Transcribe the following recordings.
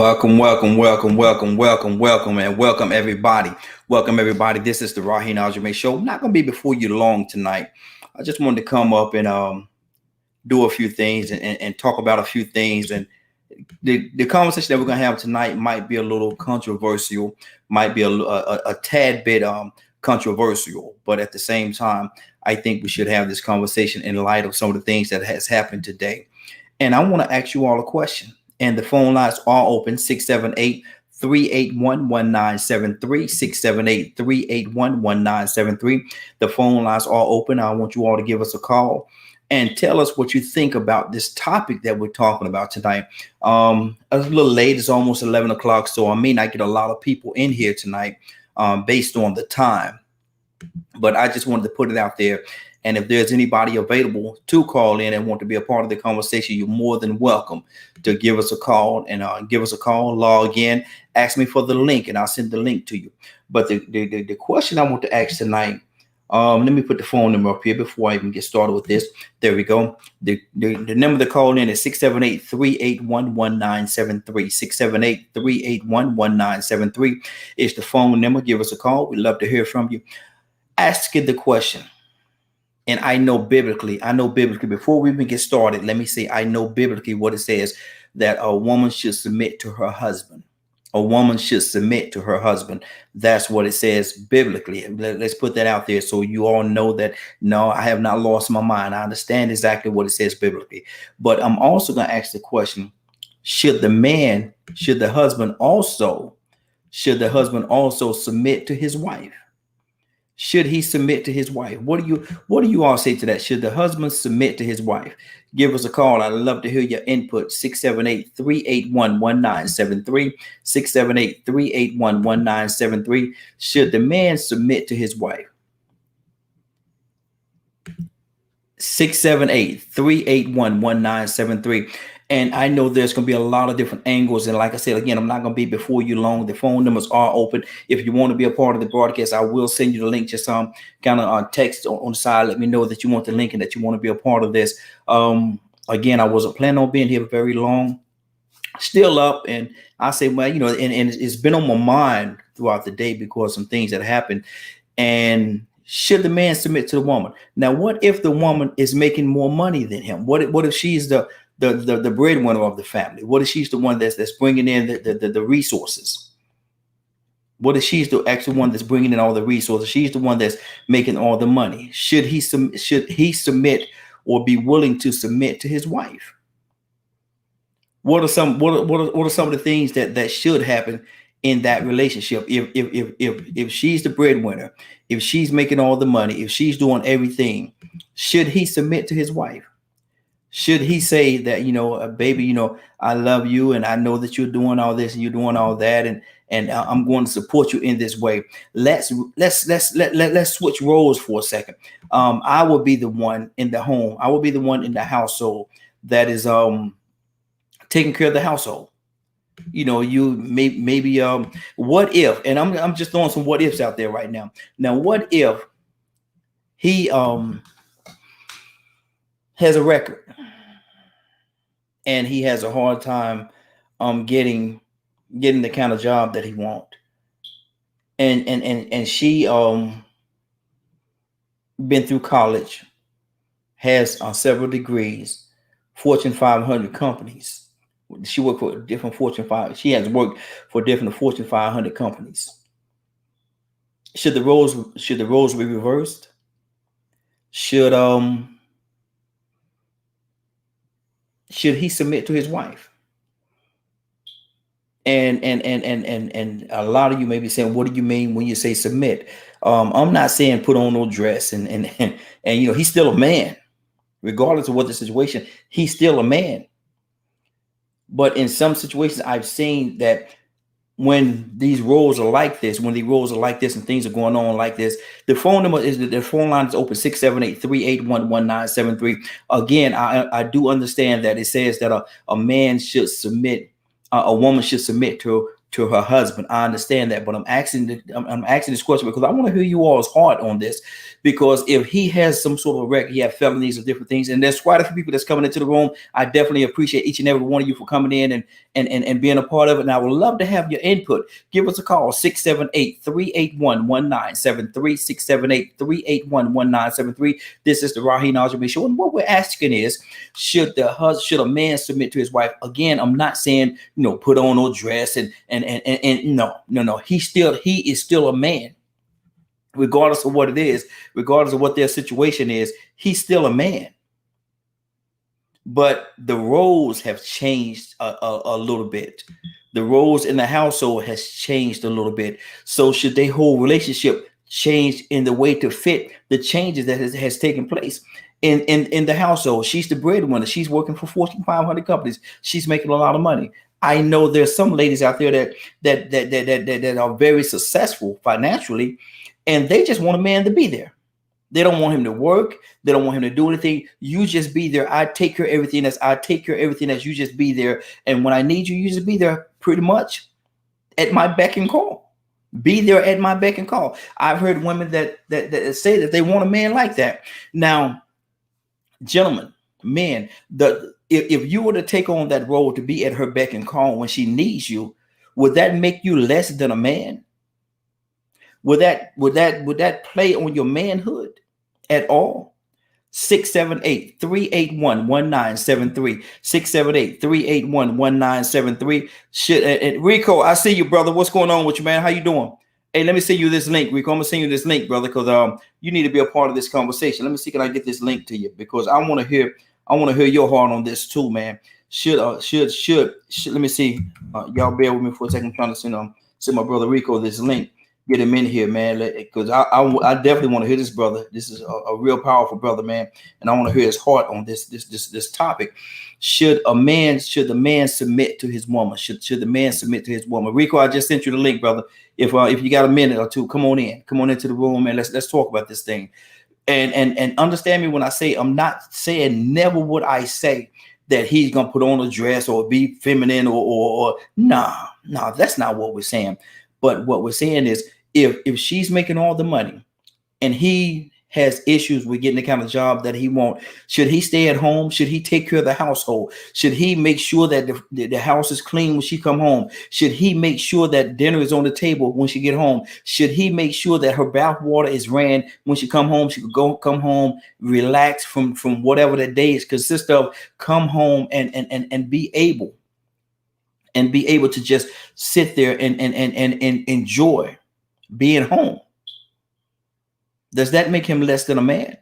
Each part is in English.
And welcome everybody. Welcome everybody. This is the Raheen Ashimi show. I'm not gonna be before you long tonight. I just wanted to come up and do a few things and talk about a few things. And the conversation that we're gonna have tonight might be a little controversial, might be a tad bit controversial, but at the same time, I think we should have this conversation in light of some of the things that has happened today. And I want to ask you all a question. And the phone lines are open 678-381-1973, 678-381-1973. The phone lines are open. I want you all to give us a call and tell us what you think about this topic that we're talking about tonight. A little late, it's almost 11 o'clock, so I may not get a lot of people in here tonight based on the time. But I just wanted to put it out there. And if there's anybody available to call in and want to be a part of the conversation, you're more than welcome to give us a call and log in, ask me for the link, and I'll send the link to you. But the question I want to ask tonight, let me put the phone number up here before I even get started with this. There we go. The number to call in is 678-381-1973. 678-381-1973 is the phone number. Give us a call. We'd love to hear from you. Ask it the question. And I know biblically, before we even get started, let me say, I know biblically what it says, that a woman should submit to her husband. A woman should submit to her husband. That's what it says biblically. Let's put that out there so you all know that, no, I have not lost my mind. I understand exactly what it says biblically. But I'm also going to ask the question, should the husband also submit to his wife? Should he submit to his wife? What do you all say to that? Should the husband submit to his wife? Give us a call. I'd love to hear your input. 678-381-1973. 678-381-1973. Should the man submit to his wife? 678-381-1973. And I know there's going to be a lot of different angles. And like I said, again, I'm not going to be before you long. The phone numbers are open. If you want to be a part of the broadcast, I will send you the link. Just kind of text on the side. Let me know that you want the link and that you want to be a part of this. Again, I wasn't planning on being here very long. Still up. And I say, well, and it's been on my mind throughout the day because some things that happened. And should the man submit to the woman? Now, what if the woman is making more money than him? What if she's the breadwinner of the family? What if she's the one that's bringing in the resources? What if she's the actual one that's bringing in all the resources? She's the one that's making all the money. Should he submit or be willing to submit to his wife? What are some of the things that should happen in that relationship? If she's the breadwinner, if she's making all the money, if she's doing everything, should he submit to his wife? Should he say that, baby, I love you and I know that you're doing all this and you're doing all that, and I'm going to support you in this way. Let's switch roles for a second. I will be the one in the home. I will be the one in the household that is taking care of the household. You maybe what if, and I'm just throwing some what ifs out there right now. Now, what if he has a record and he has a hard time getting the kind of job that he wants, and she been through college, has several degrees, Fortune 500 companies. She worked for different Fortune 5. She has worked for different Fortune 500 companies. Should the roles be reversed? Should he submit to his wife? And a lot of you may be saying, what do you mean when you say submit? I'm not saying put on no dress and he's still a man, regardless of what the situation. He's still a man. But in some situations, I've seen that when these roles are like this, and things are going on like this, the phone line is open 678-381-1973. Again, I do understand that it says that a man should submit, a woman should submit to to her husband. I understand that, but I'm asking this question because I want to hear you all's heart on this. Because if he has some sort of record, he has felonies or different things, and there's quite a few people that's coming into the room. I definitely appreciate each and every one of you for coming in and being a part of it. And I would love to have your input. Give us a call, 678-381-1973, 678-381-1973. This is the Raheen Ashimi Show. And what we're asking is, should a man submit to his wife? Again, I'm not saying, put on no dress and no. He is still a man. Regardless of what it is, regardless of what their situation is, he's still a man. But the roles have changed a little bit. The roles in the household has changed a little bit. So should their whole relationship change in the way to fit the changes that has taken place in the household? She's the breadwinner. She's working for Fortune 500 companies. She's making a lot of money. I know there's some ladies out there that are very successful financially, and they just want a man to be there. They don't want him to work. They don't want him to do anything. You just be there. I take care of everything as you just be there. And when I need you, you just be there pretty much at my beck and call. Be there at my beck and call. I've heard women that say that they want a man like that. Now, gentlemen, men, if you were to take on that role to be at her beck and call when she needs you, would that make you less than a man? Would that play on your manhood at all? 678-381-1973. 678-381-1973. Shit, and Rico, I see you, brother. What's going on with you, man? How you doing? Hey, let me send you this link, Rico. I'm gonna send you this link, brother, because you need to be a part of this conversation. Let me see, can I get this link to you? Because I want to hear your heart on this too, man. Should let me see. Y'all bear with me for a second. I'm trying to send my brother Rico this link. Get him in here, man, because I definitely want to hear this brother. This is a real powerful brother, man, and I want to hear his heart on this topic. Should the man submit to his woman? Should the man submit to his woman? Rico, I just sent you the link, brother. If you got a minute or two, come on into the room, man. Let's talk about this thing, and understand me when I say I'm not saying, never would I say that he's gonna put on a dress or be feminine or nah, that's not what we're saying. But what we're saying is, if she's making all the money and he has issues with getting the kind of job that he wants, should he stay at home? Should he take care of the household? Should he make sure that the house is clean when she come home? Should he make sure that dinner is on the table when she get home? Should he make sure that her bath water is ran when she come home? She could come home, relax from whatever the day is consists of, come home and be able to just sit there and enjoy being home. Does that make him less than a man?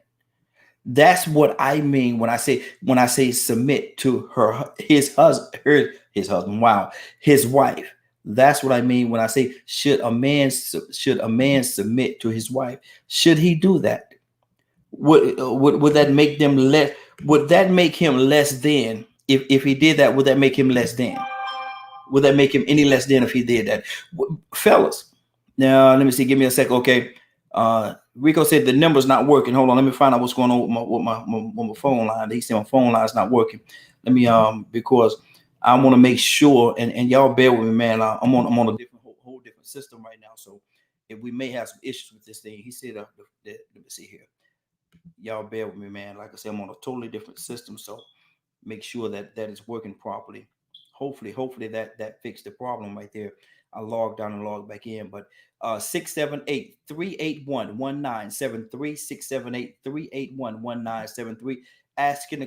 That's what I mean when I say submit to his husband. Wow, his wife. That's what I mean when I say should a man submit to his wife? Should he do that? Would that make them less? Would that make him less than if he did that? Would that make him less than? Would that make him any less than if he did that? Fellas, now let me see. Give me a second. Okay. Rico said the number's not working. Hold on. Let me find out what's going on with my phone line. He said my phone line's not working. Let me because I want to make sure, and y'all bear with me, man. I'm on a whole different system right now. So if we may have some issues with this thing, he said let me see here. Y'all bear with me, man. Like I said, I'm on a totally different system. So make sure that it's working properly. Hopefully that fixed the problem right there. I logged down and logged back in, but 678-381-1973, 678-381-1973. Asking the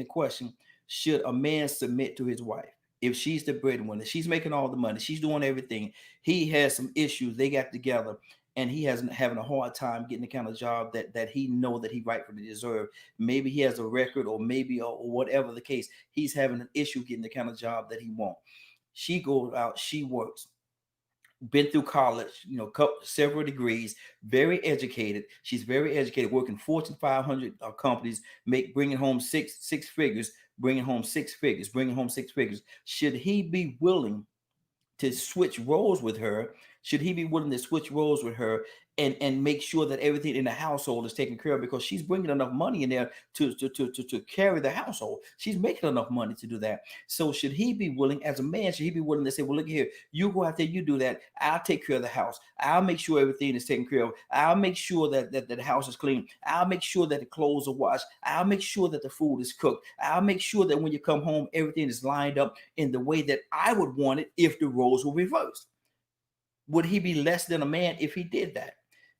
question, should a man submit to his wife? If she's the breadwinner, she's making all the money, she's doing everything. He has some issues, they got together, and he hasn't having a hard time getting the kind of job that he know that he rightfully deserve. Maybe he has a record, or maybe or whatever the case, he's having an issue getting the kind of job that he wants. She goes out, she works, been through college, several degrees, very educated. She's very educated, working Fortune 500 companies, bringing home six figures, bringing home six figures. Should he be willing to switch roles with her Should he be willing to switch roles with her and make sure that everything in the household is taken care of, because she's bringing enough money in there to carry the household. She's making enough money to do that. So should he be willing, as a man, should he be willing to say, well, look here, you go out there, you do that. I'll take care of the house. I'll make sure everything is taken care of. I'll make sure that the house is clean. I'll make sure that the clothes are washed. I'll make sure that the food is cooked. I'll make sure that when you come home, everything is lined up in the way that I would want it if the roles were reversed. Would he be less than a man if he did that?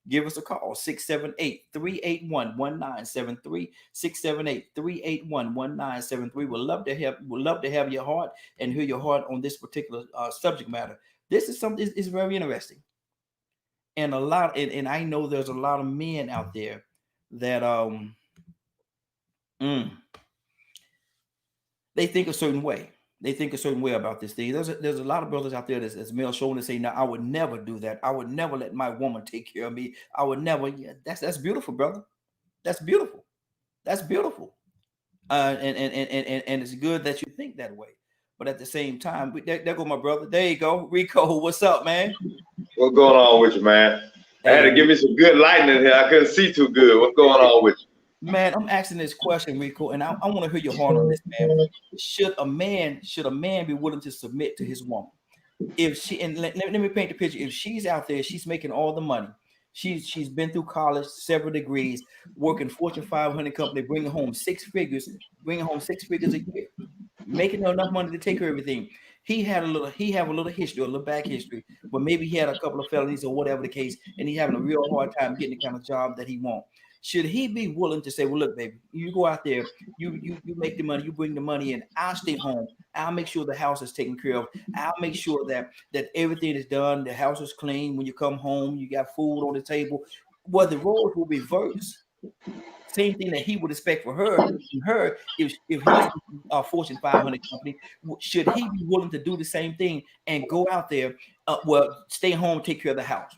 Give us a call, 678-381-1973, 678-381-1973. We'd love to have your heart and hear your heart on this particular subject matter. This is something is very interesting. And I know there's a lot of men out there that they think a certain way. They think a certain way about this thing. There's a lot of brothers out there that's male showing and saying, "No, I would never do that. I would never let my woman take care of me. I would never." Yeah, that's beautiful, brother. That's beautiful. That's beautiful. And it's good that you think that way. But at the same time, there go my brother. There you go, Rico. What's up, man? What's going on with you, man? I had to give me some good lighting in here. I couldn't see too good. What's going on with you? Man, I'm asking this question, Rico, and I want to hear your heart on this, man. Should a man be willing to submit to his woman? If she, and let me paint the picture. If she's out there, she's making all the money. She's been through college, several degrees, working Fortune 500 company, bringing home six figures a year, making enough money to take care of everything. He have a little history, a little back history, but maybe he had a couple of felonies or whatever the case, and he's having a real hard time getting the kind of job that he wants. Should he be willing to say, well, look, baby, you go out there, you make the money, you bring the money in, I'll stay home, I'll make sure the house is taken care of, I'll make sure that everything is done, the house is clean, when you come home, you got food on the table. Well, the roles will reverse. Same thing that he would expect for her if he's a Fortune 500 company. Should he be willing to do the same thing and go out there, stay home, take care of the house?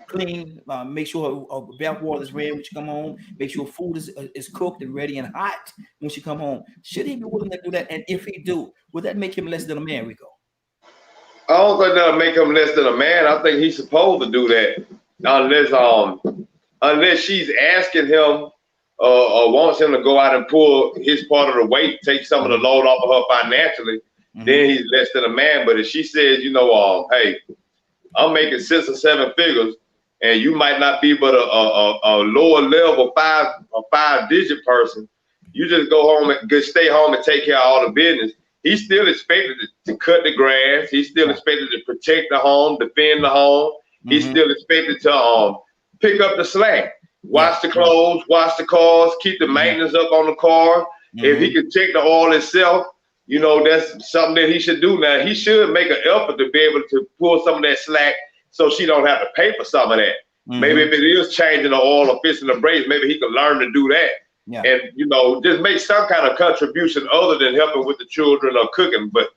Clean, make sure bath water is ready when she come home, make sure food is cooked and ready and hot when she come home. Should he be willing to do that? And if he do, would that make him less than a man, Rico? I don't think that'll make him less than a man. I think he's supposed to do that unless she's asking him or wants him to go out and pull his part of the weight, take some of the load off of her financially. Then he's less than a man. But if she says, hey, I'm making 6 or 7 figures, and you might not be but a lower level five-digit person, you just go home and stay home and take care of all the business. He's still expected to cut the grass. He's still expected to protect the home, defend the home. He's still expected to pick up the slack, wash the clothes, wash the cars, keep the maintenance up on the car. If he can check the oil himself, that's something that he should do. Now, he should make an effort to be able to pull some of that slack so she don't have to pay for some of that. Maybe if it is changing the oil or fixing the brakes, maybe he can learn to do that. Yeah. And, just make some kind of contribution other than helping with the children or cooking. But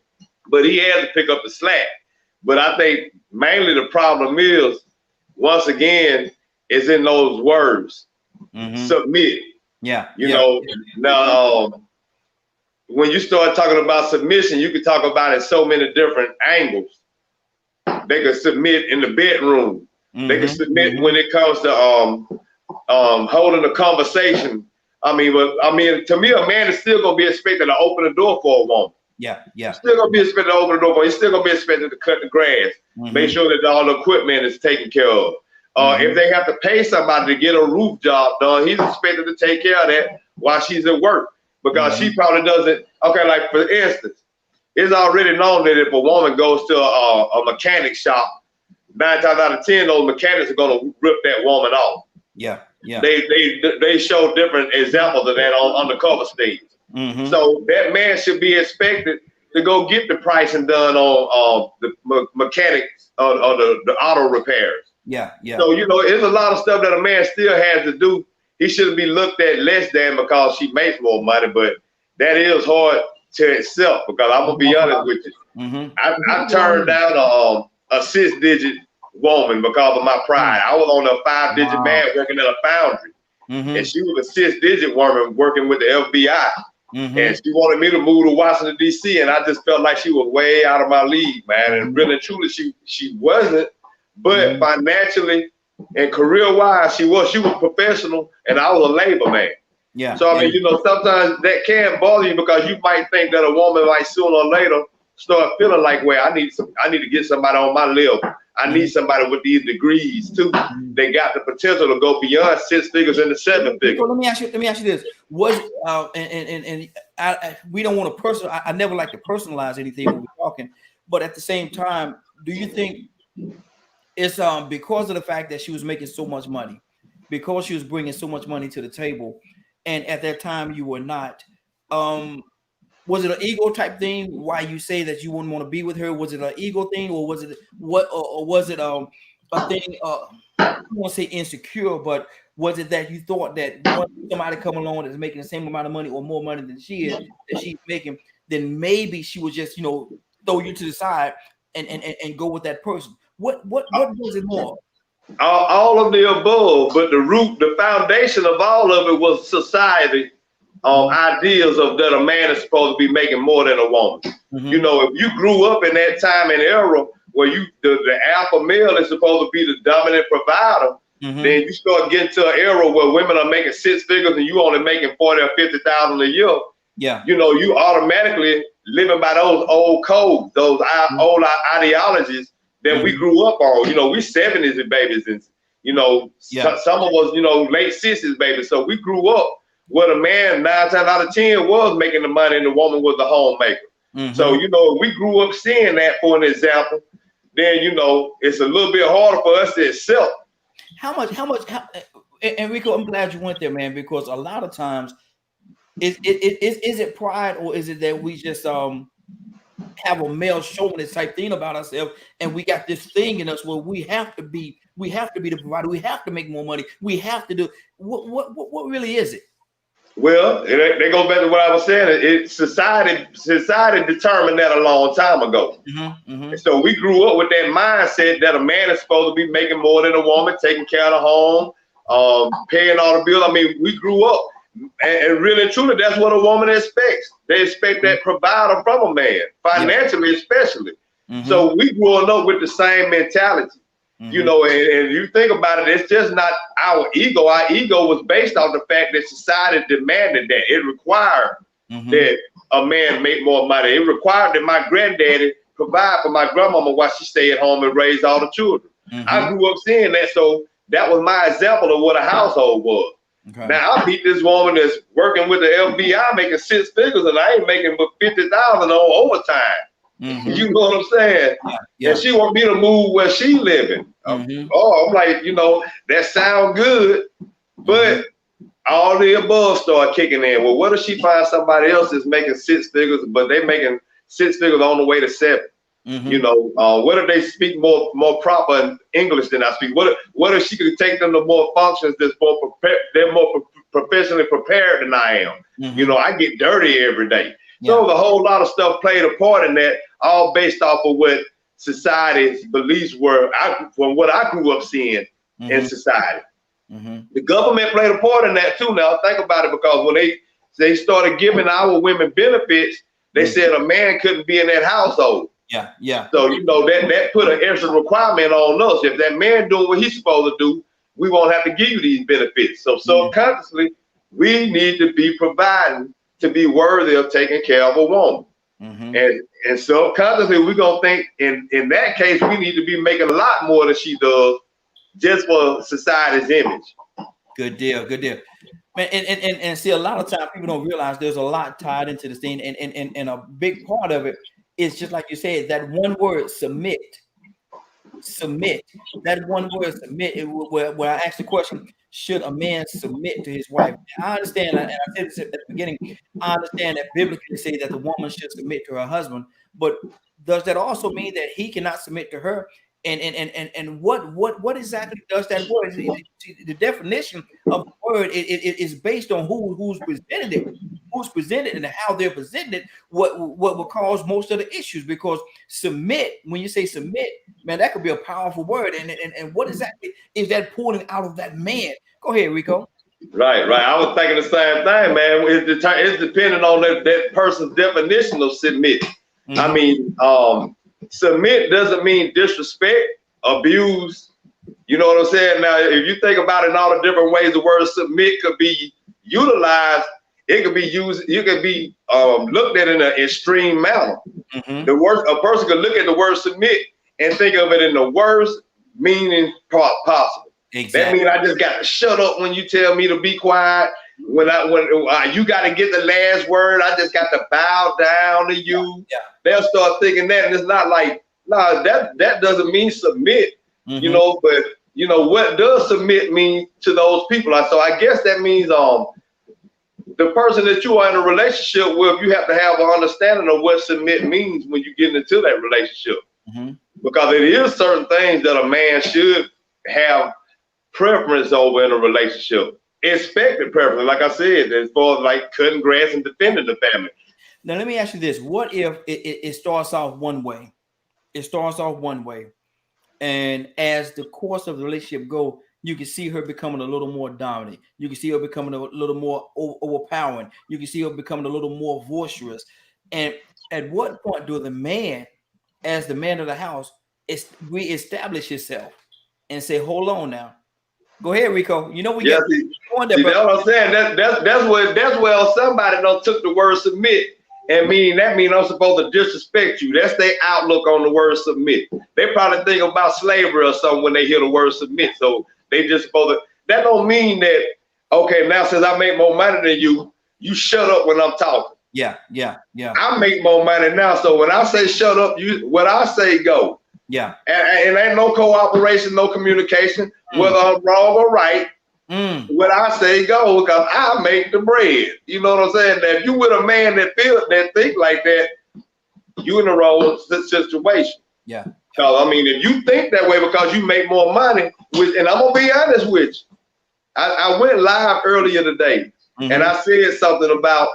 he has to pick up the slack. But I think mainly the problem is, once again, is in those words. Submit. Yeah. Now, when you start talking about submission, you can talk about it so many different angles. They can submit in the bedroom. They can submit when it comes to holding a conversation. To me, a man is still gonna be expected to open the door for a woman. Yeah. He's still gonna be expected to open the door for. He's still gonna be expected to cut the grass, make sure that all the equipment is taken care of. If they have to pay somebody to get a roof job done, he's expected to take care of that while she's at work. Because she probably doesn't. Okay, like for instance, it's already known that if a woman goes to a mechanic shop, 9 times out of 10, those mechanics are gonna rip that woman off. Yeah. They show different examples of that on undercover stage. So that man should be expected to go get the pricing done on the mechanics or the auto repairs. Yeah. So it's a lot of stuff that a man still has to do. He shouldn't be looked at less than because she makes more money, but that is hard to accept because I'm gonna be honest with you. I turned down a 6-digit woman because of my pride. I was on a 5-digit man working at a foundry, and she was a 6-digit woman working with the FBI, and she wanted me to move to Washington D.C. and I just felt like she was way out of my league, man. And really and truly, she wasn't. but financially and career-wise, she was professional, and I was a labor man. Yeah. So I mean, sometimes that can bother you because you might think that a woman might sooner or later start feeling like, well, I need to get somebody on my level. I need somebody with these degrees too. They got the potential to go beyond 6 figures into 7 figures. So let me ask you this: was we don't want to I never like to personalize anything when we're talking, but at the same time, do you think it's because of the fact that she was making so much money, because she was bringing so much money to the table, and at that time you were not? Was it an ego type thing? Why you say that you wouldn't want to be with her? Was it an ego thing, or was it what? Or was it a thing? I don't want to say insecure, but was it that you thought that once somebody come along that's making the same amount of money or more money than she is, that she's making, then maybe she would just throw you to the side and go with that person? What was it more? All of the above, but the foundation of all of it was society. Ideas of that a man is supposed to be making more than a woman. If you grew up in that time and era where the alpha male is supposed to be the dominant provider, then you start getting to an era where women are making 6 figures and you only making 40 or 50,000 a year. Yeah. You automatically living by those old codes, those old ideologies that we grew up on. We 70s babies, and some of us, late 60s babies. So we grew up where the man 9 times out of 10 was making the money and the woman was the homemaker. So, we grew up seeing that, for an example, then, it's a little bit harder for us to accept. How much, Enrico, I'm glad you went there, man, because a lot of times, is it pride, or is it that we just have a male chauvinist type thing about ourselves, and we got this thing in us where we have to be the provider, we have to make more money, we have to do what really is it? Well, they go back to what I was saying. Society determined that a long time ago. And so we grew up with that mindset that a man is supposed to be making more than a woman, taking care of the home, paying all the bills. I mean, we grew up, and really and truly, that's what a woman expects. They expect that provider from a man, financially especially. So we grew up with the same mentality. And you think about it, it's just not our ego. Our ego was based on the fact that society demanded that. It required that a man make more money. It required that my granddaddy provide for my grandmama while she stayed at home and raised all the children. I grew up seeing that, so that was my example of what a household was. Now I meet this woman that's working with the FBI making 6 figures, and I ain't making but 50,000 on overtime. You know what I'm saying? And she want me to move where she living. I'm like, that sound good, but all the above start kicking in. Well, what if she finds somebody else that's making 6 figures, but they making 6 figures on the way to 7? What if they speak more proper English than I speak? What if she could take them to more functions they're more professionally prepared than I am? I get dirty every day. So the whole lot of stuff played a part in that, all based off of what society's beliefs were, from what I grew up seeing in society. The government played a part in that too. Now think about it, because when they started giving our women benefits, they said a man couldn't be in that household. So that put an extra requirement on us. If that man doing what he's supposed to do, we won't have to give you these benefits. So subconsciously, we need to be providing to be worthy of taking care of a woman. And subconsciously, we're gonna think in that case we need to be making a lot more than she does, just for society's image. Good deal. Man, and see, a lot of times people don't realize there's a lot tied into this thing, and a big part of it is just like you said, that one word, submit. That one word, submit. Where I asked the question, should a man submit to his wife? I understand, and I said this at the beginning, I understand that biblically say that the woman should submit to her husband, but does that also mean that he cannot submit to her? And what exactly does that word? The definition of the word is based on who's presented and how they're presented. What will cause most of the issues, because submit, when you say submit, man, that could be a powerful word. And what exactly is that pulling out of that man? Go ahead, Rico. Right. I was thinking the same thing, man. It's depending on that person's definition of submit. I mean, submit doesn't mean disrespect. abused. You know what I'm saying? Now, if you think about it in all the different ways the word submit could be utilized, it could be used, you could be looked at in an extreme manner. A person could look at the word submit and think of it in the worst meaning possible. Exactly. That means I just got to shut up when you tell me to be quiet. When you got to get the last word, I just got to bow down to you. Yeah. They'll start thinking that, and it's not like, that doesn't mean submit, you know. But you know, what does submit mean to those people? So I guess that means the person that you are in a relationship with, you have to have an understanding of what submit means when you get into that relationship. Because it is certain things that a man should have preference over in a relationship. Expected preference, like I said, as far as like cutting grass and defending the family. Now, let me ask you this. What if it starts off one way? It starts off one way. And as the course of the relationship go, you can see her becoming a little more dominant. You can see her becoming a little more overpowering. You can see her becoming a little more boisterous. And at what point do the man, as the man of the house, reestablish himself and say, hold on now. Go ahead, Rico. You know we got on there. That's what I'm saying. That's where somebody done took the word submit and that mean I'm supposed to disrespect you. That's their outlook on the word submit. They probably think about slavery or something when they hear the word submit. So they just supposed to. That don't mean that, okay, now since I make more money than you, you shut up when I'm talking. Yeah. I make more money now, so when I say shut up, what I say go. Yeah. And ain't no cooperation, no communication, whether I'm wrong or right. What I say go, because I make the bread. You know what I'm saying? That if you with a man that think like that, you in the wrong situation. Yeah. Because I mean, if you think that way because you make more money, and I'm gonna be honest with you, I went live earlier today, and I said something about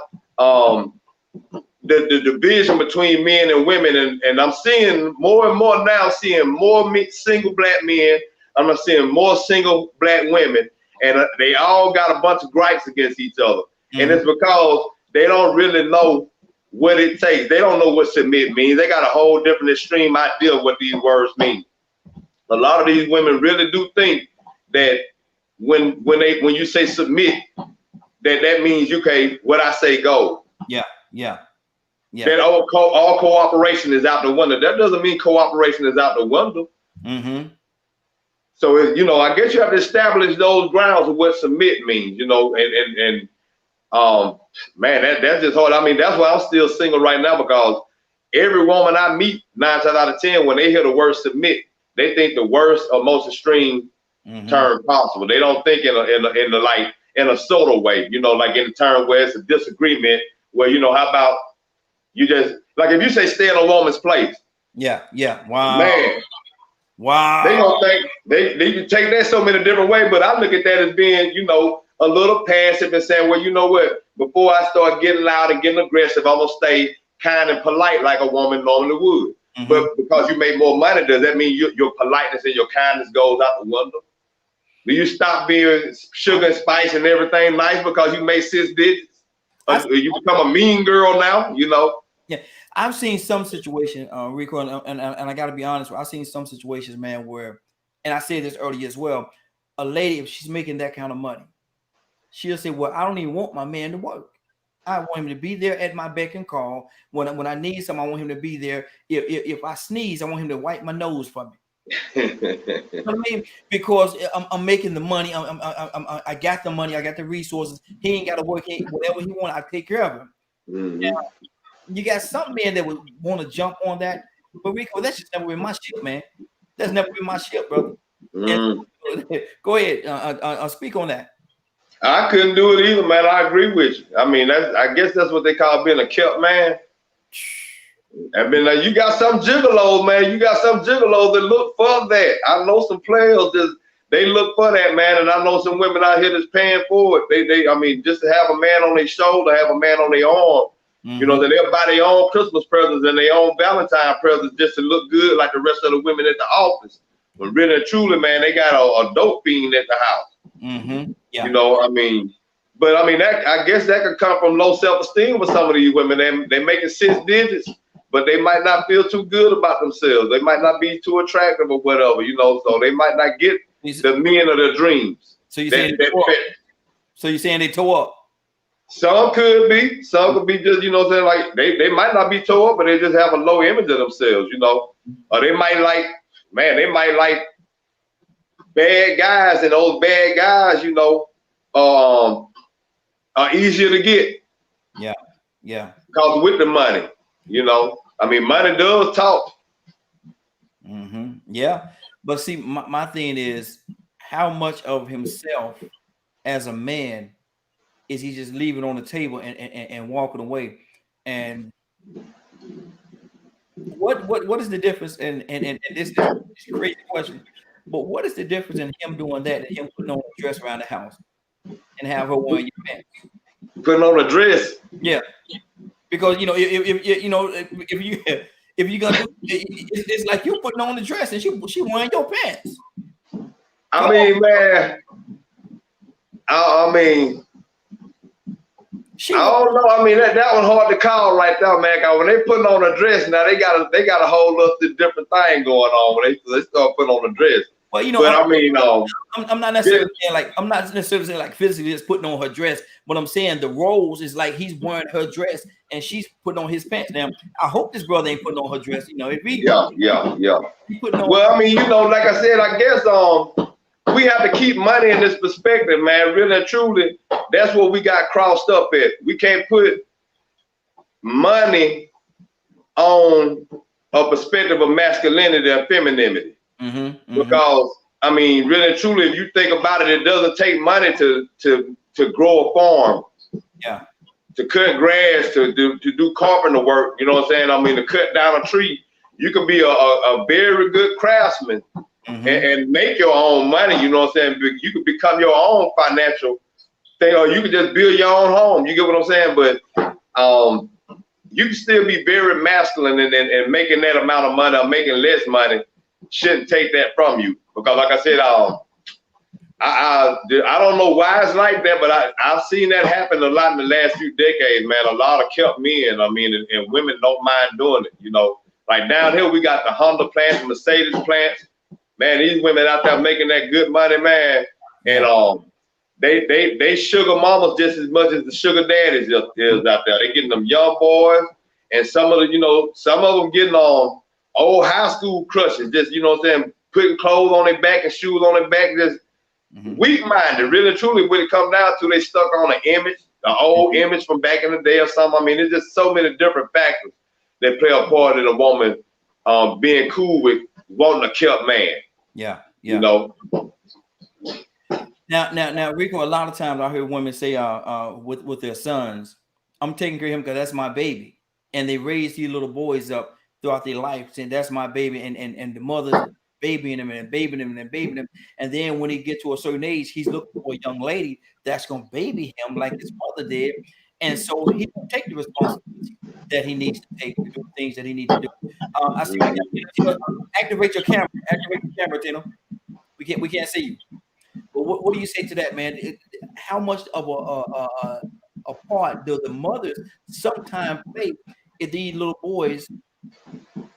the division between men and women, and I'm seeing more and more now, more single black men. I'm seeing more single black women, and they all got a bunch of gripes against each other. And it's because they don't really know what it takes. They don't know what submit means. They got a whole different extreme idea of what these words mean. A lot of these women really do think that when you say submit, that means what I say go. Yeah. That all cooperation is out the window. That doesn't mean cooperation is out the window. So, I guess you have to establish those grounds of what submit means, and man, that's just hard. I mean, that's why I'm still single right now, because every woman I meet, 9 times out of 10, when they hear the word submit, they think the worst or most extreme term possible. They don't think in a subtle way, like in the term where it's a disagreement, where, how about you just, like if you say stay in a woman's place. Yeah. Wow. Man. Wow. They gonna think they can take that so many different ways, but I look at that as being, a little passive and saying, well, you know what? Before I start getting loud and getting aggressive, I'm gonna stay kind and polite like a woman normally would. But because you make more money, does that mean your politeness and your kindness goes out the window? Do you stop being sugar and spice and everything nice because you made 6 digits? You become a mean girl now, Yeah, I've seen some situation, Rico, and I got to be honest. I've seen some situations, man, where, and I said this earlier as well. A lady, if she's making that kind of money, she'll say, "Well, I don't even want my man to work. I want him to be there at my beck and call. When I need something, I want him to be there. If I sneeze, I want him to wipe my nose for me." You know what I mean? Because I'm making the money. I got the money. I got the resources. He ain't got to work. Whatever he want, I take care of him. Now, you got some men that would want to jump on that, but Rico, that's just never been my shit, man. That's never been my shit, brother. Go ahead, speak on that. I couldn't do it either, man. I agree with you. I mean, I guess that's what they call being a kept man. I mean, you got some gigolos, man. You got some gigolos that look for that. I know some players they look for that, man. And I know some women out here that's paying for it. I mean, just to have a man on their shoulder, have a man on their arm. That they'll buy their own Christmas presents and their own Valentine presents just to look good like the rest of the women at the office. But really and truly, man, they got a dope fiend at the house. Yeah. I mean, that I guess that could come from low self-esteem with some of these women. They making 6 digits. but they might not feel too good about themselves. They might not be too attractive or whatever, you know, so they might not get the men of their dreams. So you're saying they tore up? Some could be. Some could be just, you know what I'm saying, like they might not be tore up, but they just have a low image of themselves, you know. Or they might like bad guys, and those bad guys, you know, are easier to get. Yeah. Yeah. Because with the money, you know, I mean, money does talk. Yeah. But see, my thing is, how much of himself as a man is he just leaving on the table and walking away? And what is the difference? And this is a crazy question, but what is the difference in him doing that and him putting on a dress around the house and have her wearing your pants? Putting on a dress? Yeah, because you know, if you gonna do it's like you putting on the dress and she wearing your pants. I mean, man, I mean, I don't know. I mean, that was hard to call right there, man. Cause when they putting on a dress, now they got a whole other different thing going on when they start putting on a dress. Well, you know, but I mean, I'm not necessarily saying like saying physically just putting on her dress. But I'm saying the roles is like he's wearing her dress and she's putting on his pants. Now, I hope this brother ain't putting on her dress. You know, if he well, I mean, you know, like I said, I guess we have to keep money in this perspective, man. Really and truly, that's what we got crossed up at. We can't put money on a perspective of masculinity and femininity. Because I mean, really and truly, if you think about it, it doesn't take money to grow a farm. Yeah. To cut grass, to do carpenter work, you know what I'm saying? I mean, to cut down a tree. You can be a very good craftsman and make your own money, you know what I'm saying? You could become your own financial thing, or you could just build your own home. You get what I'm saying? But you can still be very masculine and making that amount of money or making less money shouldn't take that from you. Because like I said, I don't know why it's like that, but I've seen that happen a lot in the last few decades, man. A lot of kept men, I mean, and women don't mind doing it, you know. Like down here, we got the Honda plants, the Mercedes plants. Man, these women out there making that good money, man. And they sugar mamas just as much as the sugar daddies is out there. They getting them young boys, and some of them getting on old high school crushes, just, you know what I'm saying, putting clothes on their back and shoes on their back, just weak-minded. Really, truly, when it comes down to, they stuck on an image, the old image from back in the day or something. I mean, there's just so many different factors that play a part in a woman being cool with wanting a kept man. Yeah. You know. Now, Rico. A lot of times I hear women say, with their sons, "I'm taking care of him because that's my baby," and they raise these little boys up throughout their life saying, "That's my baby," and the mother's babying him and babying him and babying him, and then when he gets to a certain age, he's looking for a young lady that's gonna baby him like his mother did, and so he don't take the responsibility that he needs to take to do things that he needs to do. I see. Activate your camera. Activate your camera, Tino. We can't see you. But what do you say to that, man? How much of a part do the mothers sometimes play if these little boys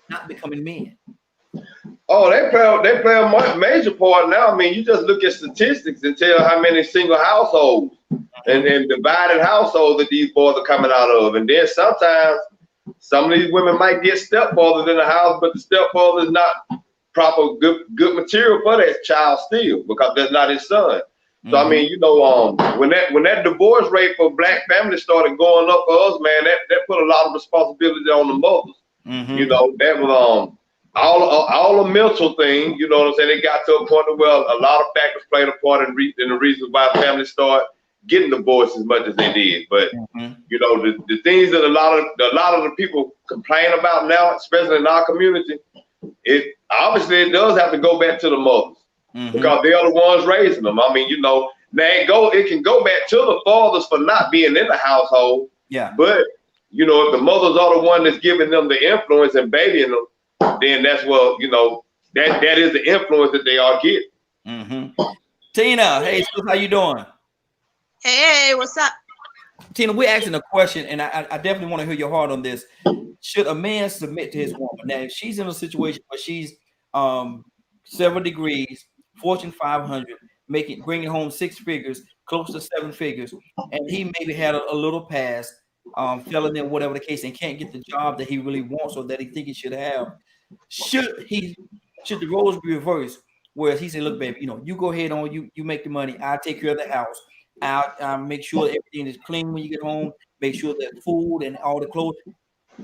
not becoming men? Oh, they play a major part now. I mean, you just look at statistics and tell how many single households and divided households that these boys are coming out of. And then sometimes some of these women might get stepfathers in the house, but the stepfather is not proper good material for that child still, because that's not his son. So I mean, you know, when that divorce rate for black families started going up for us, man, that put a lot of responsibility on the mothers. You know, that was all a mental thing. You know what I'm saying? It got to a point where a lot of factors played a part in the reasons why families start getting divorced as much as they did. But you know, the things that a lot of the people complain about now, especially in our community, it obviously does have to go back to the mothers. Because they're the ones raising them. I mean, you know, now it can go back to the fathers for not being in the household. Yeah. But you know, if the mothers are the one that's giving them the influence and babying them, then that's what, you know, that is the influence that they are getting. Tina, hey, sis, how you doing? Hey, what's up? Tina, we're asking a question, and I definitely want to hear your heart on this. should a man submit to his woman? Now, if she's in a situation where she's um 7 degrees, Fortune 500, bringing home 6 figures, close to 7 figures, and he maybe had a little past, felony or whatever the case, and can't get the job that he really wants or that he think he should have, should the roles be reversed? Whereas he said, "Look, baby, you go ahead on, you make the money. I'll take care of the house. I'll make sure everything is clean when you get home. Make sure that food and all the clothes."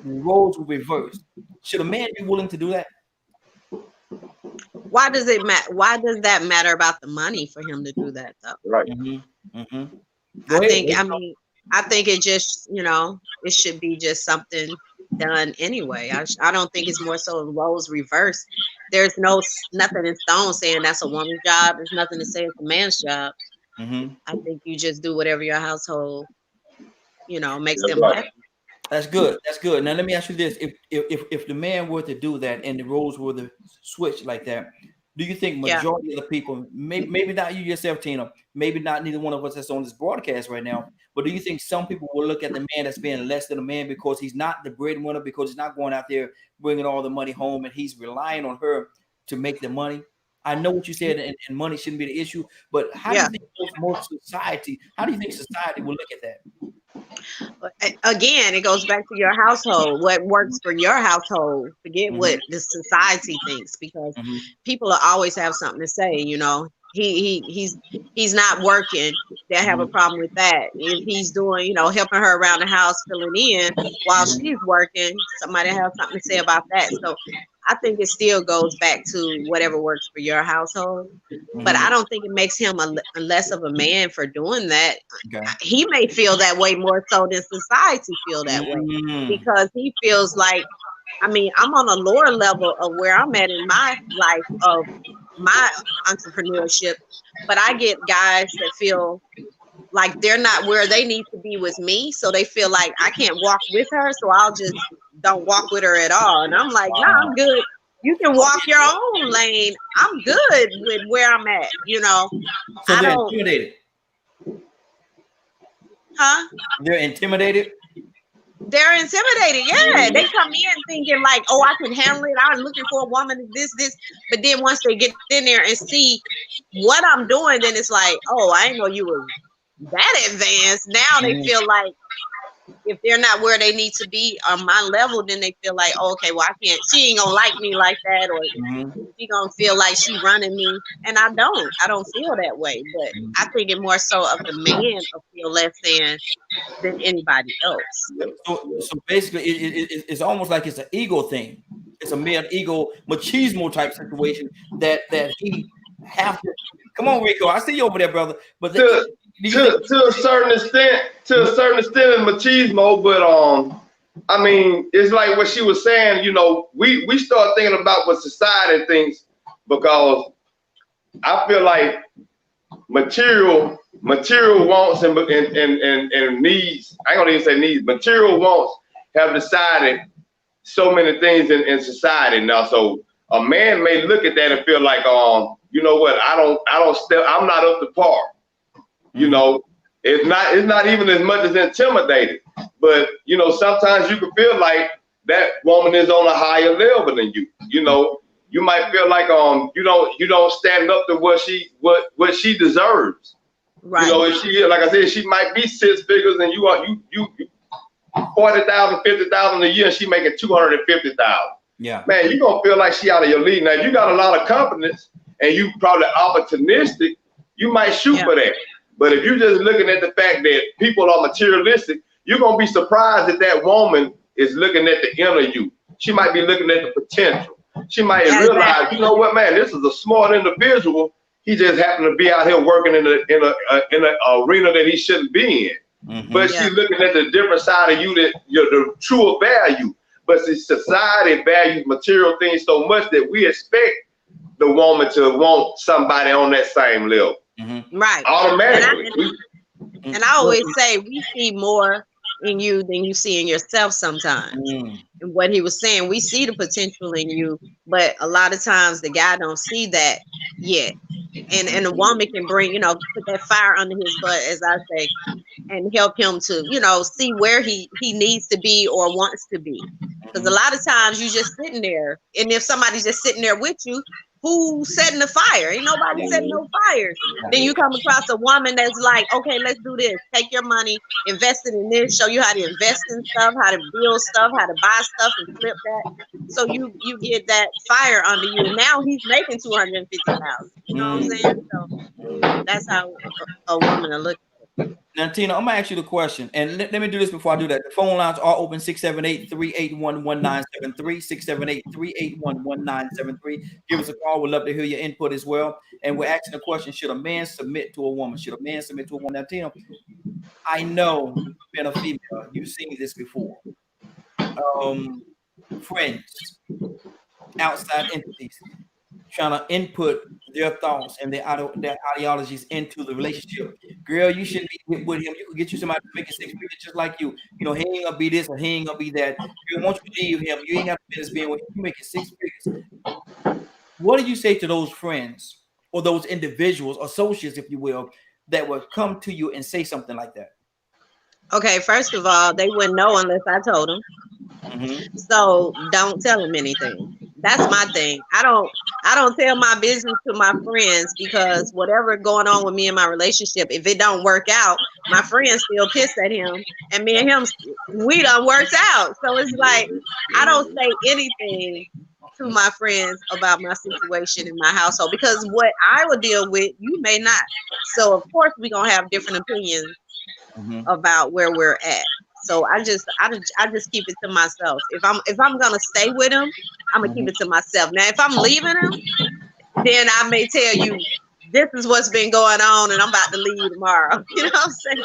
Roles will reverse. Should a man be willing to do that? Why does it matter? Why does that matter about the money for him to do that though? Right. I think it just, it should be just something done anyway. I don't think it's more so roles reversed. There's nothing in stone saying that's a woman's job. There's nothing to say it's a man's job. I think you just do whatever your household, makes them happy. That's good. That's good. Now let me ask you this: if the man were to do that and the roles were to switch like that, do you think majority of the people, maybe not you yourself, Tina, maybe not neither one of us that's on this broadcast right now, but do you think some people will look at the man as being less than a man because he's not the breadwinner, because he's not going out there bringing all the money home and he's relying on her to make the money? I know what you said, and money shouldn't be the issue, but how do you think how do you think society will look at that? Again, it goes back to your household. What works for your household? Forget what the society thinks, because people will always have something to say. He's not working. They have a problem with that. If he's doing, helping her around the house, filling in while she's working, somebody has something to say about that. So I think it still goes back to whatever works for your household. But I don't think it makes him a less of a man for doing that. Okay. He may feel that way more so than society feel that way, because he feels like, I'm on a lower level of where I'm at in my life of my entrepreneurship, but I get guys that feel like they're not where they need to be with me, so they feel like I can't walk with her, so I'll just don't walk with her at all. And I'm like, nah, I'm good. You can walk your own lane. I'm good with where I'm at, So they're intimidated. Huh? They're intimidated. They're intimidated. Yeah, they come in thinking like, oh, I can handle it. I'm looking for a woman, this. But then once they get in there and see what I'm doing, then it's like, oh, I didn't know you were that advanced. Now they feel like if they're not where they need to be on my level, then they feel like, oh, okay, well, she ain't gonna like me like that, or she gonna feel like she running me. And I don't feel that way. But I think it more so of the man to feel less than anybody else. So basically, it's almost like it's an ego thing. It's a male ego machismo type situation that he have to. Come on, Rico, I see you over there, brother. But to a certain extent, in machismo, but it's like what she was saying. We start thinking about what society thinks, because I feel like material wants and needs. I ain't gonna even say needs. Material wants have decided so many things in society now. So a man may look at that and feel like, you know what? I'm not up to par. It's not even as much as intimidated, but sometimes you can feel like that woman is on a higher level than you. You might feel like you don't stand up to what she deserves. Right. If she, like I said, she might be 6 figures and you 40,000, 50,000 a year, and she making 250,000. Yeah. Man, you're gonna feel like she out of your league. Now, if you got a lot of confidence and you probably opportunistic, you might shoot for that. But if you're just looking at the fact that people are materialistic, you're gonna be surprised that woman is looking at the inner you. She might be looking at the potential. She might realize, you know what, man, this is a smart individual. He just happened to be out here working in an arena that he shouldn't be in. But she's looking at the different side of you, that the truer value. But the society values material things so much that we expect the woman to want somebody on that same level. Right. Automatically. And I always say we see more in you than you see in yourself sometimes. And what he was saying, we see the potential in you, but a lot of times the guy don't see that yet. And the woman can bring, put that fire under his butt, as I say, and help him to, see where he needs to be or wants to be. Because a lot of times you just sitting there, and if somebody's just sitting there with you, who's setting the fire? Ain't nobody setting no fires. Then you come across a woman that's like, okay, let's do this. Take your money, invest it in this, show you how to invest in stuff, how to build stuff, how to buy stuff and flip that. So you get that fire under you. And now he's making $250,000. You know what I'm saying? So that's how a woman will look. Now, Tina, I'm gonna ask you the question, and let me do this before I do that. The phone lines are open 678-381-1973, 678-381-1973. Give us a call. We'd love to hear your input as well. And we're asking the question: should a man submit to a woman? Should a man submit to a woman? Now, Tina, I know you've been a female. You've seen this before. Friends, outside entities, trying to input their thoughts and their ideologies into the relationship. Girl, you shouldn't be with him. You could get you somebody making 6 figures just like you. You know, he ain't gonna be this or he ain't gonna be that. Girl, once you leave him, you ain't got business being with him. You making 6 figures. What do you say to those friends or those individuals, associates, if you will, that would come to you and say something like that? Okay, first of all, they wouldn't know unless I told them. So don't tell them anything. That's my thing. I don't tell my business to my friends, because whatever going on with me and my relationship, if it don't work out, my friends still pissed at him, and me and him, we done worked out. So it's like I don't say anything to my friends about my situation in my household, because what I would deal with, you may not. So of course we're gonna have different opinions about where we're at. So I just keep it to myself. If I'm gonna stay with him, I'm gonna keep it to myself. Now, if I'm leaving him, then I may tell you this is what's been going on, and I'm about to leave tomorrow. You know what I'm saying?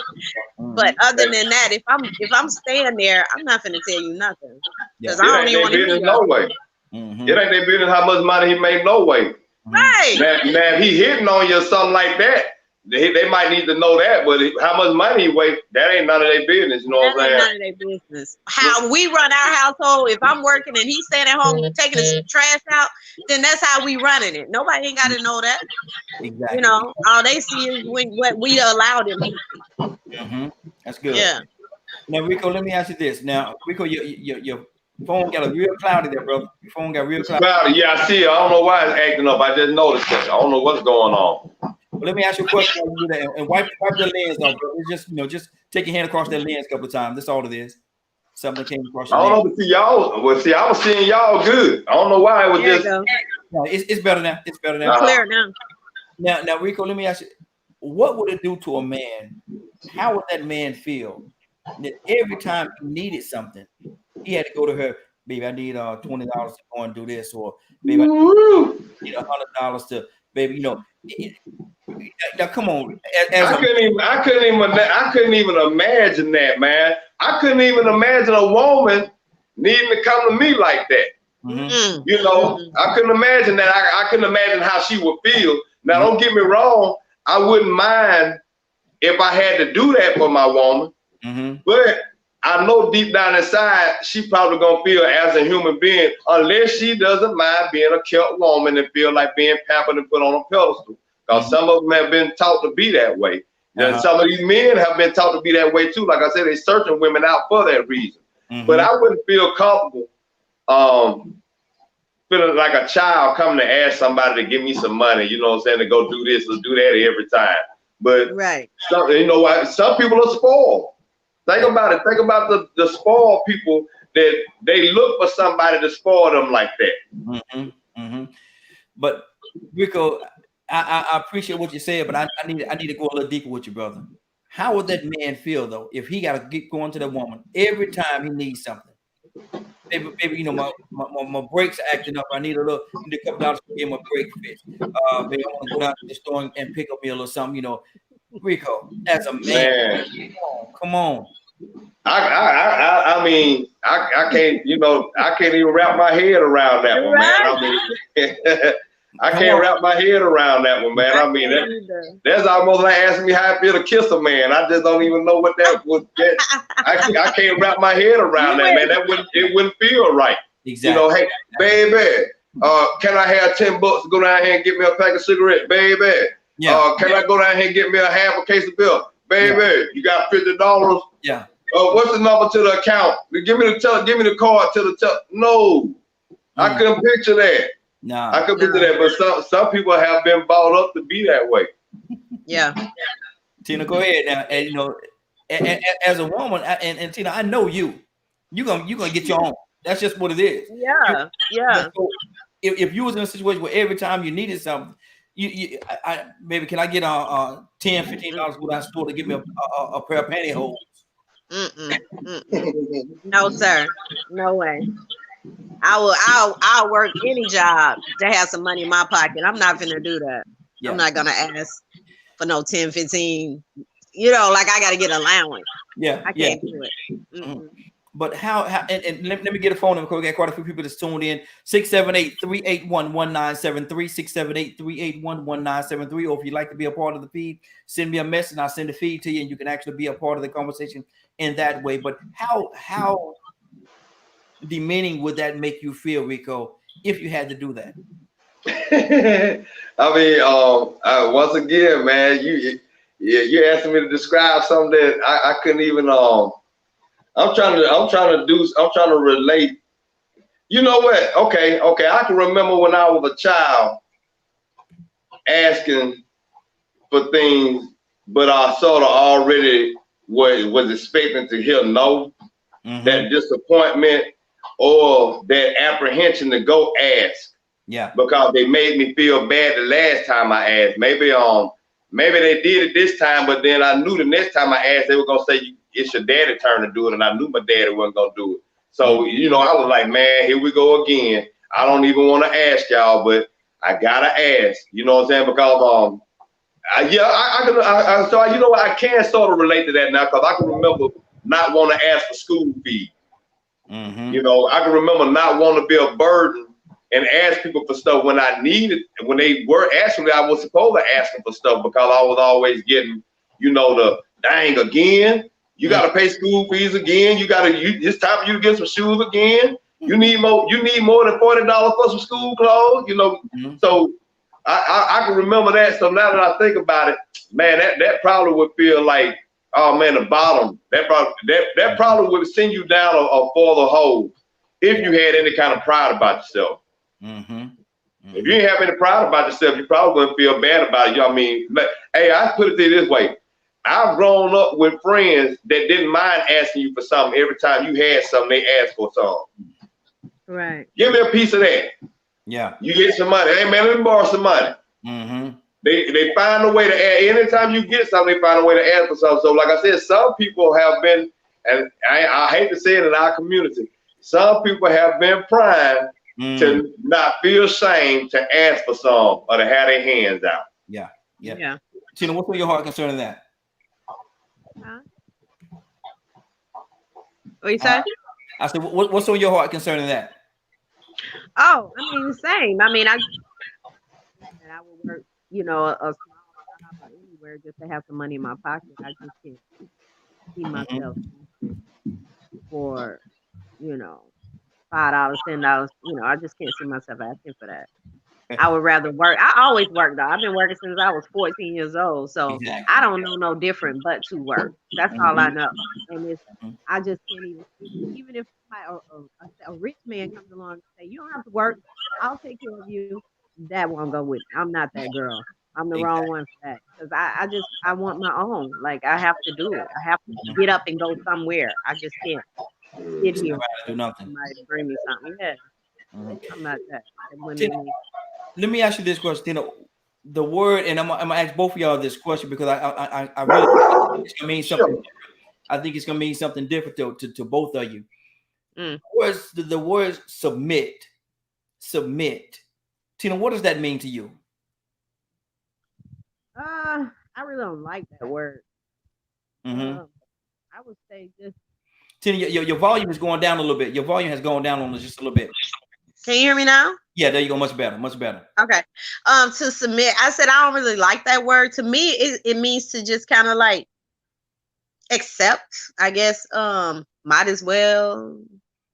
But other than that, if I'm staying there, I'm not gonna tell you nothing, because I don't even want to hear no way. It ain't their business how much money he made. No way. Right. Now if he hitting on you or something like that, they might need to know that, but how much money he weighs, that ain't none of their business. You know what I'm saying? None of their business. How we run our household, if I'm working and he's staying at home taking his trash out, then that's how we running it. Nobody ain't got to know that. Exactly. You know, all they see is what we allowed them to see. That's good. Yeah. Now, Rico, let me ask you this. Now, Rico, your phone got a real cloudy there, brother. Your phone got real cloudy. Yeah, I see it. I don't know why it's acting up. I just noticed that. I don't know what's going on. Well, let me ask you a question and wipe the lens off, bro. It's just take your hand across that lens a couple of times. That's all it is. Something came across your I don't know, but see y'all. Well, see, I was seeing y'all good. I don't know why it was just. No, it's better now. It's better now. Clear now. Now, Rico, let me ask you, what would it do to a man? How would that man feel that every time he needed something, he had to go to her, baby, I need $20 to go and do this, or baby, I need $100 to, baby, you know. Now, come on. I couldn't even imagine that, man. I couldn't even imagine a woman needing to come to me like that. You know, I couldn't imagine that. I couldn't imagine how she would feel. Now, don't get me wrong. I wouldn't mind if I had to do that for my woman. But I know deep down inside, she probably gonna feel as a human being, unless she doesn't mind being a kept woman and feel like being pampered and put on a pedestal. Because some of them have been taught to be that way. And some of these men have been taught to be that way too. Like I said, they're searching women out for that reason. But I wouldn't feel comfortable feeling like a child coming to ask somebody to give me some money, you know what I'm saying, to go do this or do that every time. But you know what? Some people are spoiled. Think about it. Think about the spoiled people that they look for somebody to spoil them like that. But Rico, I appreciate what you said, but I need to go a little deeper with you, brother. How would that man feel though if he got to keep going to that woman every time he needs something? Maybe you know my brakes are acting up. I need a couple dollars to get my brake fixed. Maybe I want to go down to the store and pick up me a little something. You know, Rico, as a man. Come on. I mean, I can't, you know, I can't even wrap my head around that one, man. I mean, I can't wrap my head around that one, man. I mean, that's almost like asking me how I feel to kiss a man. I just don't even know what that was. I can't wrap my head around that, man. It wouldn't feel right. Exactly. You know, hey, baby, can I have $10 to go down here and get me a pack of cigarettes, baby? Yeah. Can I go down here and get me a half a case of beer, baby? You got $50? Yeah. what's the number to the account? Give me the card to the No, I couldn't picture that. Nah, I could picture that, but some people have been brought up to be that way. Yeah. Tina, go ahead now. And you know, as a woman, and Tina, I know you. You're gonna get your own. That's just what it is. Yeah. Yeah. So if you was in a situation where every time you needed something, maybe can I get $10, $15 go down the store to give me a pair of pantyhose? No, sir. No way. I'll work any job to have some money in my pocket. I'm not gonna do that. Yeah. I'm not gonna ask for no 10, 15. You know, like I gotta get allowance. Yeah. I can't do it. But how and let me get a phone number because we got quite a few people that's tuned in. 678-381-1973, 678-381-1973. Or if you'd like to be a part of the feed, send me a message and I'll send the feed to you and you can actually be a part of the conversation in that way. But how demeaning would that make you feel, Rico, if you had to do that? I mean, once again, man, you asking me to describe something that I couldn't even I'm trying to relate. You know what? Okay. I can remember when I was a child asking for things, but I sort of already was expecting to hear no. That disappointment or that apprehension to go ask. Yeah. Because they made me feel bad the last time I asked. Maybe they did it this time, but then I knew the next time I asked, they were gonna say it's your daddy's turn to do it, and I knew my daddy wasn't gonna do it. So I was like, man, here we go again. I don't even want to ask y'all, but I gotta ask. You know what I'm saying? Because I can sort of relate to that now because I can remember not want to ask for school fees. You know, I can remember not wanting to be a burden and ask people for stuff when I needed, when they were asking me, I was supposed to ask them for stuff because I was always getting, the dang again. You got to pay school fees again. It's time for you to get some shoes again. You need more than $40 for some school clothes, So I can remember that. So now that I think about it, man, that probably would feel like, oh man, the bottom. That probably would send you down a further hole if you had any kind of pride about yourself. If you didn't have any pride about yourself, you probably wouldn't feel bad about it. I mean, hey, I put it this way. I've grown up with friends that didn't mind asking you for something every time you had something, they asked for something. Right. Give me a piece of that. Yeah. You get some money. Hey man, let me borrow some money. They find a way to add. Anytime you get something, they find a way to ask for something. So like I said, some people have been, and I hate to say it in our community, some people have been primed to not feel shame to ask for some or to have their hands out. Yeah. Tina, what's on your heart concerning that? What you say? I said, what's on your heart concerning that? Oh, I mean the same. I mean, I would work, a small job or anywhere just to have some money in my pocket. I just can't see myself for, $5, $10. I just can't see myself asking for that. I would rather work. I always work though. I've been working since I was 14 years old. So exactly. I don't know no different but to work. That's all I know. And I just can't even if a rich man comes along and say, you don't have to work, I'll take care of you. That won't go with me. I'm not that girl. I'm the wrong one for that. Because I want my own. Like I have to do it. I have to get up and go somewhere. I just can't sit here do nothing. Somebody bring me something. Yeah. I'm not that. Let me ask you this question. The word, and I'm gonna ask both of y'all this question because I really think it's gonna mean something different. I think it's gonna mean something different to both of you. Where's the word submit? Tina, what does that mean to you? I really don't like that word. I would say just Tina, your volume is going down a little bit. Your volume has gone down on us just a little bit. Can you hear me now? Yeah, there you go. Much better. Okay. To submit, I said I don't really like that word. To me, it means to just kind of like accept, I guess. Might as well.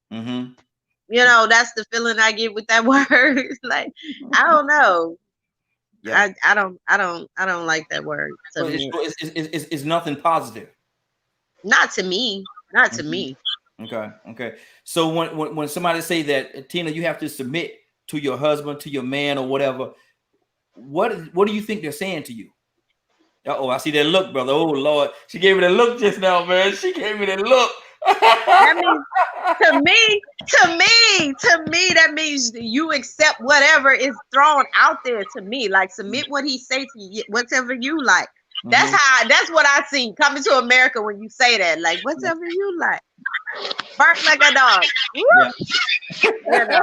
That's the feeling I get with that word. Like, I don't know. Yeah. I don't like that word. So it's nothing positive. Not to me. Not to me. Okay. So when somebody say that, Tina, you have to submit to your husband, to your man, or whatever, what do you think they're saying to you? I see that look, brother. Oh Lord, she gave me that look just now, man. She gave me that look. That means to me, that means you accept whatever is thrown out there to me. Like submit what he say to you, whatever you like. That's what I see coming to America when you say that. Like whatever you like. Bark like a dog. Yeah. You know.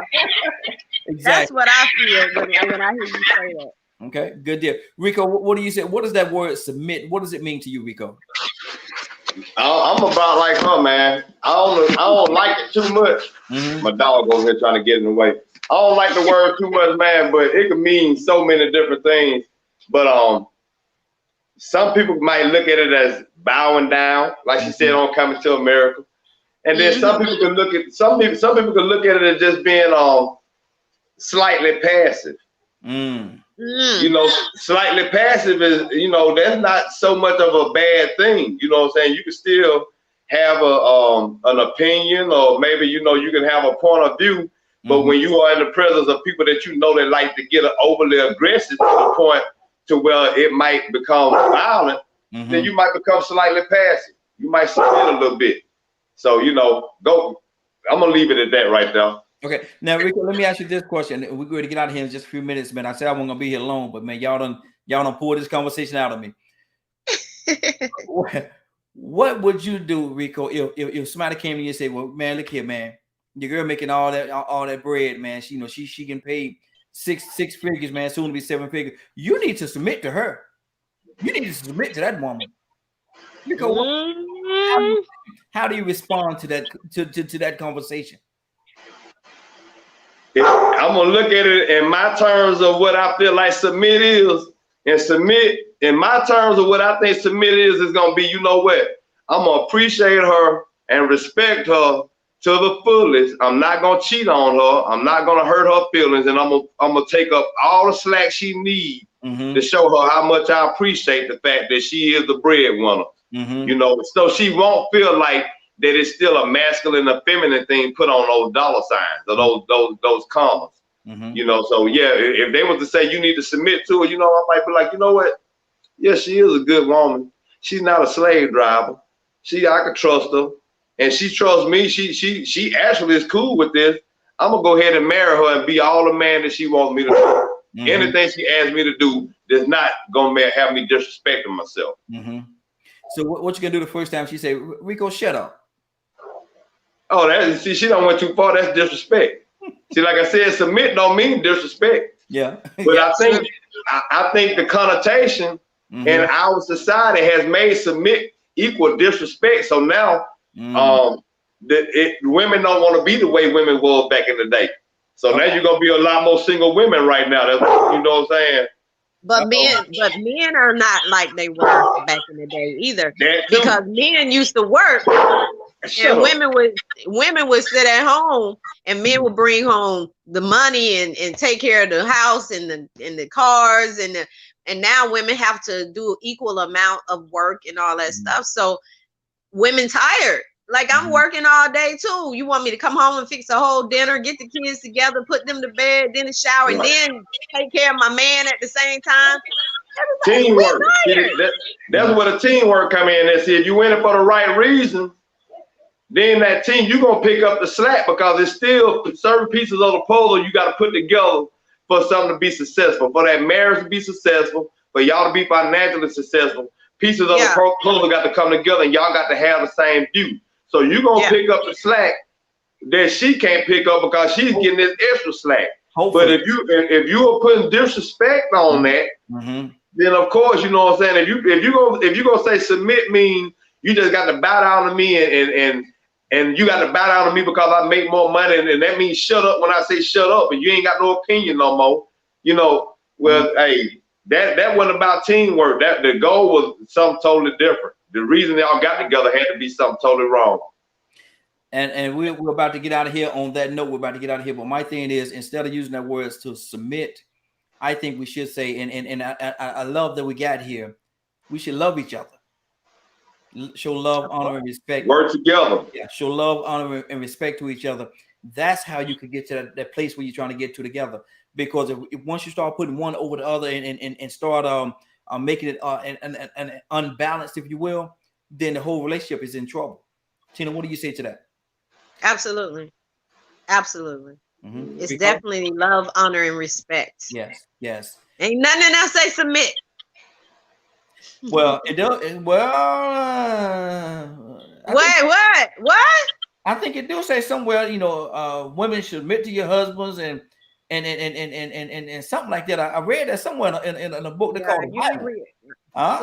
Exactly. That's what I feel when I hear you say that. Okay, good deal. Rico, what do you say? What does that word submit? What does it mean to you, Rico? I'm about like her, man. I don't like it too much. My dog over here trying to get in the way. I don't like the word too much, man, but it can mean so many different things. But some people might look at it as bowing down, like she said on Coming to America. And then some people can look at some people can look at it as just being slightly passive. You know, slightly passive is, you know, that's not so much of a bad thing. You know what I'm saying? You can still have an opinion, or maybe, you know, you can have a point of view. But when you are in the presence of people that you know that like to get overly aggressive to the point to where it might become violent, then you might become slightly passive. You might submit a little bit. So, you know, I'm gonna leave it at that right there. Okay, now Rico, let me ask you this question. We're going to get out of here in just a few minutes, man. I said I wasn't gonna be here long, but man, y'all done pull this conversation out of me. What would you do, Rico, if somebody came to you and said, "Well, man, look here, man, your girl making all that bread, man. She, you know, she can pay six figures, man, soon to be 7 figures. You need to submit to her. You need to submit to that woman." Rico, how do you respond to that to that conversation? I'm gonna look at it in my terms of what I feel like submit is, and submit in my terms of what I think submit is gonna be, you know what? I'm gonna appreciate her and respect her to the fullest. I'm not gonna cheat on her. I'm not gonna hurt her feelings, and I'm gonna take up all the slack she needs to show her how much I appreciate the fact that she is the breadwinner. You know, so she won't feel like that it's still a masculine or feminine thing put on those dollar signs or those commas. You know, so yeah, if they was to say you need to submit to her, you know, I might be like, you know what? Yeah, she is a good woman. She's not a slave driver. I can trust her, and she trusts me. She actually is cool with this. I'm gonna go ahead and marry her and be all the man that she wants me to do. Anything she asks me to do is not gonna have me disrespecting myself. So what you gonna do the first time she say, "Rico, shut up"? Oh, she don't went too far. That's disrespect. See, like I said, submit don't mean disrespect. Yeah. But I think the connotation in our society has made submit equal disrespect. So now women don't want to be the way women were back in the day. So now you're gonna be a lot more single women right now. That's, you know what I'm saying? But men are not like they were back in the day either, because men used to work, and women would sit at home, and men would bring home the money and take care of the house and the cars, and now women have to do equal amount of work and all that stuff. So women tired. Like, I'm working all day too. You want me to come home and fix a whole dinner, get the kids together, put them to bed, then shower, and then take care of my man at the same time? Teamwork. That's where the teamwork come in. And see, if you in it for the right reason, then that team, you're going to pick up the slack, because it's still certain pieces of the puzzle you got to put together for something to be successful, for that marriage to be successful, for y'all to be financially successful. Pieces of the puzzle got to come together, and y'all got to have the same view. So you're going to pick up the slack that she can't pick up because she's getting this extra slack. Hopefully. But if you are putting disrespect on that, then of course, you know what I'm saying, if you're gonna say submit mean you just got to bow down to me and you got to bow down to me because I make more money, and that means shut up when I say shut up, and you ain't got no opinion no more. You know, well, hey, that wasn't about teamwork. That the goal was something totally different. The reason y'all got together had to be something totally wrong. And we're about to get out of here on that note. We're about to get out of here. But my thing is, instead of using that words to submit, I think we should say, and I love that we got here, we should love each other. show love, Of honor, course. and respect. Work together. Yeah, show love, honor, and respect to each other. That's how you could get to that place where you're trying to get to together. Because if once you start putting one over the other and start making it and unbalanced, if you will, then the whole relationship is in trouble. Tina, what do you say to that? Absolutely. Absolutely. It's Rico? definitely love, honor, and respect. Yes, yes. Ain't nothing else say submit. Well, it does. Well, What? I think it do say somewhere, women should submit to your husbands and something like that. I read that somewhere in a book they call the You can Bible. read it. Huh?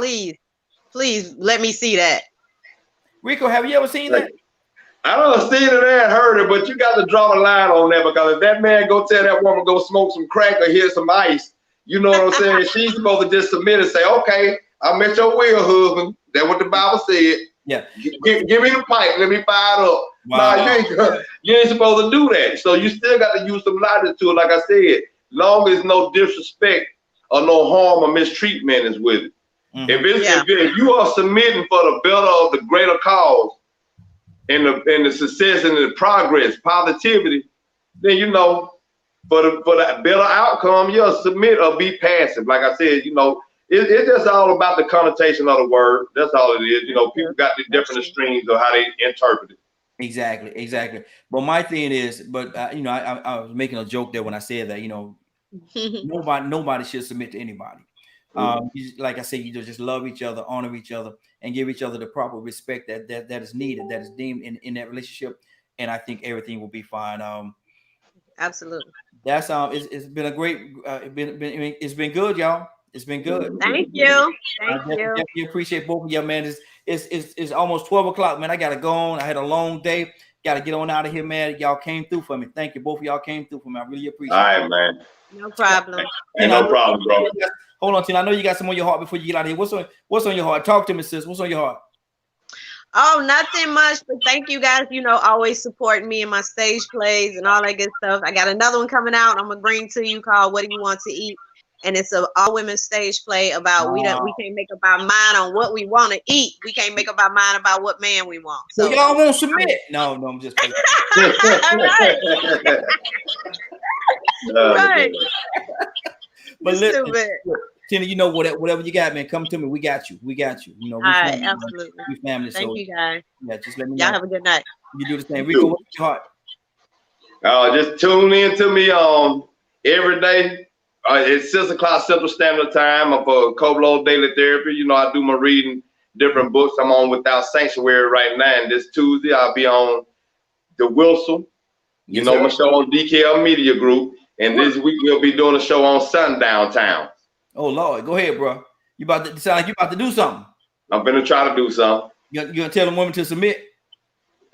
Please let me see that. Rico, have you ever seen that? I don't see it and heard it, but you got to draw the line on that, because if that man go tell that woman go smoke some crack or hit some ice, you know what I'm saying? She's supposed to just submit and say, okay, I met your will, husband. That's what the Bible said. Yeah. Give me the pipe. Let me fire it up. Wow. Nah, you ain't supposed to do that. So you still got to use some logic to it. Like I said, long as no disrespect or no harm or mistreatment is with it. If you are submitting for the better of the greater cause and the success and the progress, positivity, then for the better outcome, you'll submit or be passive. Like I said, it's just all about the connotation of the word. That's all it is. People got the different extremes of how they interpret it. Exactly. But my thing is, I was making a joke there when I said that, nobody should submit to anybody. Like I said, you just love each other, honor each other, and give each other the proper respect that is needed, that is deemed in that relationship. And I think everything will be fine. Absolutely. That's it's been a great it's been good, y'all. It's been good. Thank you. I definitely appreciate both of y'all, man. It's almost 12 o'clock, man. I gotta go on. I had a long day. Gotta get on out of here, man. Y'all came through for me. Thank you. Both of y'all came through for me. I really appreciate it. All right, man. No problem. Ain't no problem, bro. Hold on, Tina. I know you got some on your heart before you get out of here. What's on your heart? Talk to me, sis. What's on your heart? Oh, nothing much, but thank you guys, always supporting me in my stage plays and all that good stuff. I got another one coming out I'm gonna bring to you called What Do You Want to Eat? And it's an all-women stage play about we can't make up our mind on what we want to eat. We can't make up our mind about what man we want. So y'all won't submit. No, I'm just kidding. Right. But listen, Tina, whatever you got, man, come to me. We got you. We all right, absolutely. We family. Thank you, guys. Yeah, just let me know. Y'all have a good night. You do the same. Rico, what's your heart? Just tune in to me every day. It's 6 o'clock Central Standard Time for Coblo Daily Therapy. I do my reading different books. I'm on Without Sanctuary right now. And this Tuesday, I'll be on The Wilson. My show on DKL Media Group. And this week, we'll be doing a show on Sundown Town. Oh, Lord. Go ahead, bro. You about to sound like you about to do something. I'm going to try to do something. You going to tell them women to submit?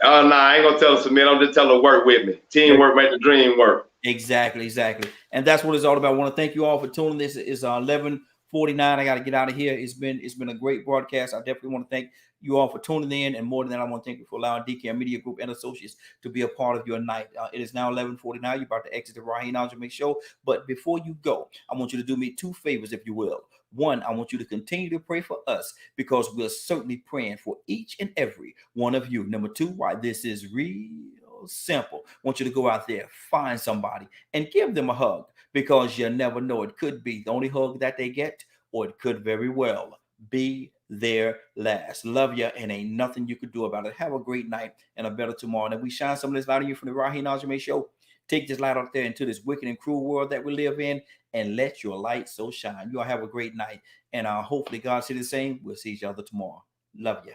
Nah, I ain't going to tell them to submit. I'm just telling them to work with me. Teamwork make the dream work. Exactly. And that's what it's all about. I want to thank you all for tuning. This is 11:49. I got to get out of here. It's been a great broadcast. I definitely want to thank you all for tuning in, and more than that, I want to thank you for allowing DK Media Group and Associates to be a part of your night. It is now 11:49. You're about to exit the Raheen Ashimi show, but before you go, I want you to do me two favors, if you will. One, I want you to continue to pray for us, because we're certainly praying for each and every one of you. Number two, why this is real simple. I want you to go out there, find somebody, and give them a hug, because you never know. It could be the only hug that they get, or it could very well be their last. Love you, and ain't nothing you could do about it. Have a great night and a better tomorrow. And if we shine some of this light on you from the Raheen Ashimi show, take this light out there into this wicked and cruel world that we live in, and let your light so shine. You all have a great night, and hopefully God see the same. We'll see each other tomorrow. Love you.